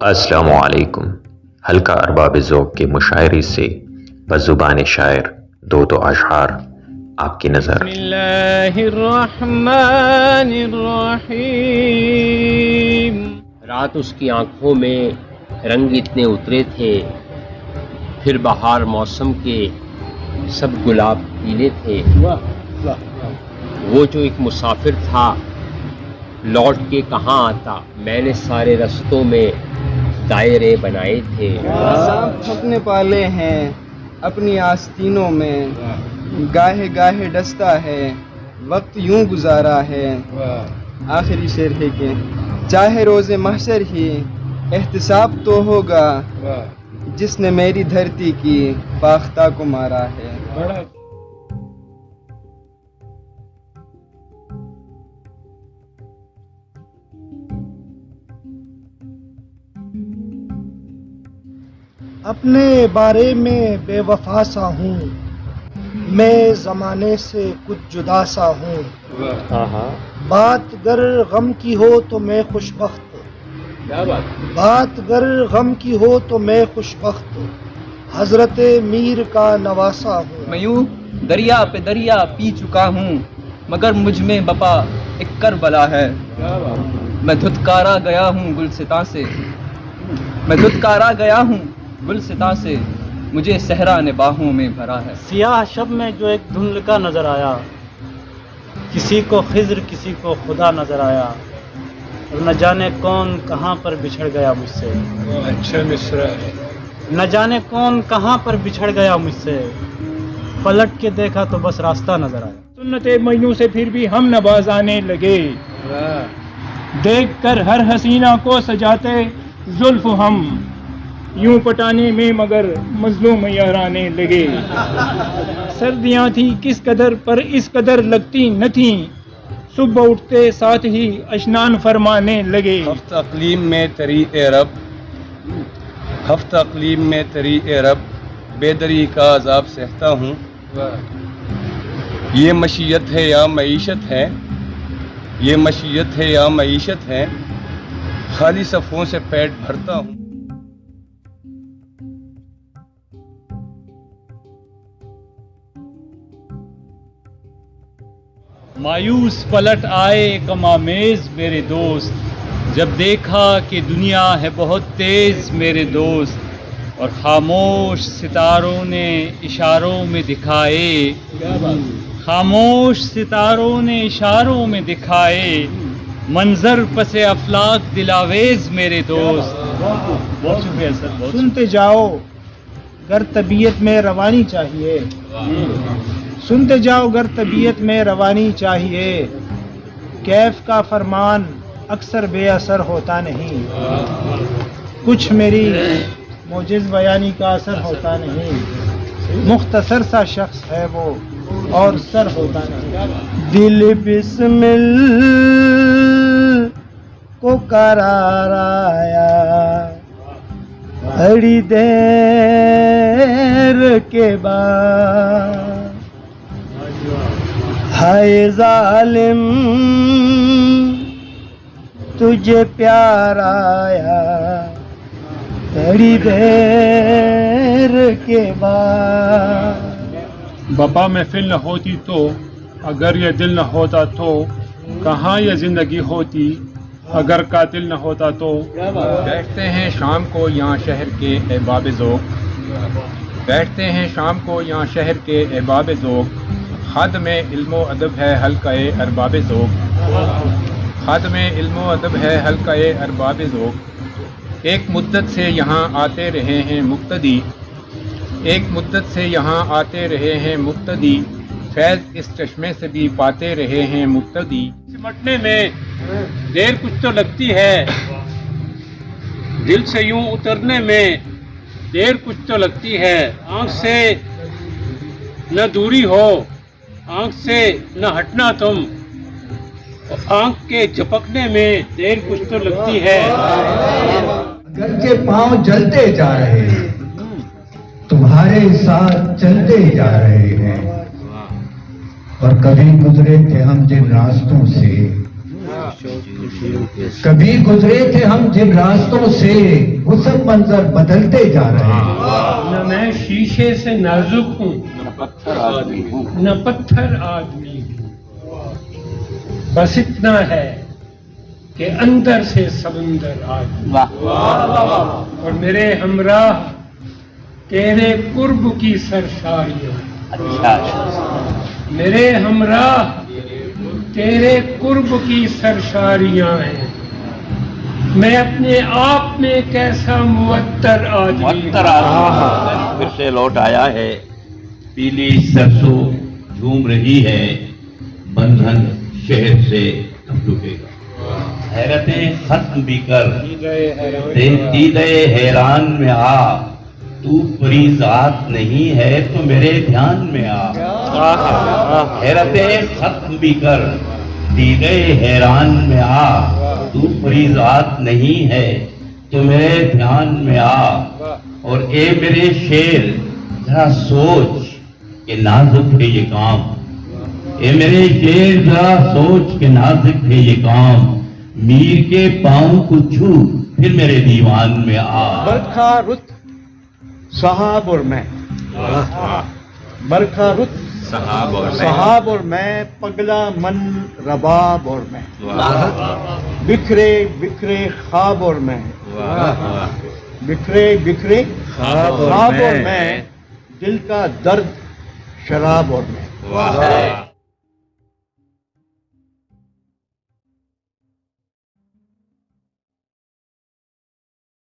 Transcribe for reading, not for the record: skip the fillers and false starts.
السلام علیکم۔ حلقہ ارباب ذوق کے مشاعری سے بزبان شاعر دو اشعار آپ کی نظر۔ بسم اللہ الرحمن الرحیم۔ رات اس کی آنکھوں میں رنگ اتنے اترے تھے، پھر بہار موسم کے سب گلاب پیلے تھے۔ وہ جو ایک مسافر تھا لوٹ کے کہاں آتا، میں نے سارے رستوں میں دائرے بنائے تھے۔ سانپ اپنے پالے ہیں اپنی آستینوں میں، گاہے گاہے ڈستا ہے وقت یوں گزارا ہے۔ آخری شعر ہے کہ چاہے روز محشر ہی احتساب تو ہوگا، جس نے میری دھرتی کی فاختہ کو مارا ہے۔ اپنے بارے میں بے وفا سا ہوں، میں زمانے سے کچھ جدا سا ہوں۔ بات گر غم کی ہو تو میں خوش بخت، بات گر غم کی ہو تو میں خوش بخت، حضرت میر کا نواسا ہوں۔ میں یوں دریا پہ دریا پی چکا ہوں، مگر مجھ میں بپا ایک کربلا ہے۔ میں دھتکارا گیا ہوں گلستاں سے، میں دھتکارا گیا ہوں گلستاں سے، مجھے صحرا نے باہوں میں بھرا ہے۔ سیاہ شب میں جو ایک دھندل کا نظر آیا، کسی کو خضر کسی کو خدا نظر آیا، اور نہ جانے کون کہاں پر بچھڑ گیا مجھ سے۔ اچھا مصرع ہے۔ نہ جانے کون کہاں پر بچھڑ گیا مجھ سے، پلٹ کے دیکھا تو بس راستہ نظر آیا۔ سنت مجنوں سے پھر بھی ہم نواز آنے لگے، دیکھ کر ہر حسینہ کو سجاتے زلف ہم، یوں پٹانے میں مگر مظلوم یارانے لگے۔ سردیاں تھی کس قدر پر اس قدر لگتی نہ تھیں، صبح اٹھتے ساتھ ہی اشنان فرمانے لگے۔ ہفتہ اقلیم میں تری اے رب، ہفتہ اقلیم میں تری اے رب، بے دری کا عذاب سہتا ہوں۔ یہ مشیت ہے یا معیشت ہے، یہ مشیت ہے یا معیشت ہے، خالی صفوں سے پیٹ بھرتا ہوں۔ مایوس پلٹ آئے غم آمیز میرے دوست، جب دیکھا کہ دنیا ہے بہت تیز میرے دوست، اور خاموش ستاروں نے اشاروں میں دکھائے، خاموش ستاروں نے اشاروں میں دکھائے، منظر پس افلاک دلاویز میرے دوست۔ بہت شکریہ سر، بہت سنتے جاؤ گر طبیعت میں روانی چاہیے، سنتے جاؤ گر طبیعت میں روانی چاہیے، کیف کا فرمان اکثر بے اثر ہوتا نہیں، کچھ میری موجز بیانی کا اثر ہوتا نہیں، مختصر سا شخص ہے وہ اور سر ہوتا نہیں۔ دل بسمل کو قرار آیا بڑی دیر کے بعد، ہائے ظالم تجھے پیار آیا بڑی دیر کے بعد۔ بپا محفل نہ ہوتی تو، اگر یہ دل نہ ہوتا تو، کہاں یہ زندگی ہوتی اگر قاتل نہ ہوتا تو۔ بیٹھتے ہیں شام کو یہاں شہر کے احباب ذوق، بیٹھتے ہیں شام کو یہاں شہر کے احباب ذوق، خد میں علم و ادب ہے حلقہ ارباب ذوق، خد میں علم و ادب ہے حلقہ ارباب ذوق، ایک مدت سے یہاں آتے رہے ہیں مقتدی، ایک مدت سے یہاں آتے رہے ہیں مقتدی، فیض اس چشمے سے بھی پاتے رہے ہیں مقتدی۔ سمٹنے میں دیر کچھ تو لگتی ہے، دل سے یوں اترنے میں دیر کچھ تو لگتی ہے، آنکھ سے نہ دوری ہو، آنکھ سے نہ ہٹنا تم، آنکھ کے جھپکنے میں دیر کچھ تو لگتی ہے۔ اگرچہ پاؤں جلتے جا رہے ہیں، تمہارے ساتھ چلتے جا رہے ہیں، اور کبھی گزرے تھے ہم جن راستوں سے کبھی گزرے تھے ہم جن راستوں سے حسن منظر بدلتے جا رہے ہیں. نہ میں شیشے سے نازک ہوں نہ پتھر آدمی ہوں، بس اتنا ہے کہ اندر سے سمندر آدمی. اور میرے ہمراہ تیرے قرب کی سرشاریاں، میرے ہمراہ تیرے قرب کی سرشاریاں ہیں. میں اپنے آپ میں کیسا معطر آدمی پھر سے لوٹ آیا ہے. پیلی سرسوں جھوم رہی ہے، بندھن شہر سے کب ٹوٹے گا. حیرتیں ختم بھی کر دیدے حیران میں آ، تو پری ذات نہیں ہے تو میرے دھیان میں آ. حیرتیں ختم بھی کر دیدے حیران میں آ، تو پری ذات نہیں ہے تو میرے دھیان میں آ. اور اے میرے شیر ذرا سوچ کہ نازک ہے یہ کام. اے میرے شیر ذرا سوچ کہ نازک ہے یہ کام. میر کے پاؤں کو چھو پھر میرے دیوان میں آ. برکھا رت صحاب اور میں، برکھا رت صحاب اور میں، پگلا من رباب اور میں، بکھرے بکھرے خواب اور میں، بکھرے بکھرے خواب اور میں، دل کا درد شراب اور میں.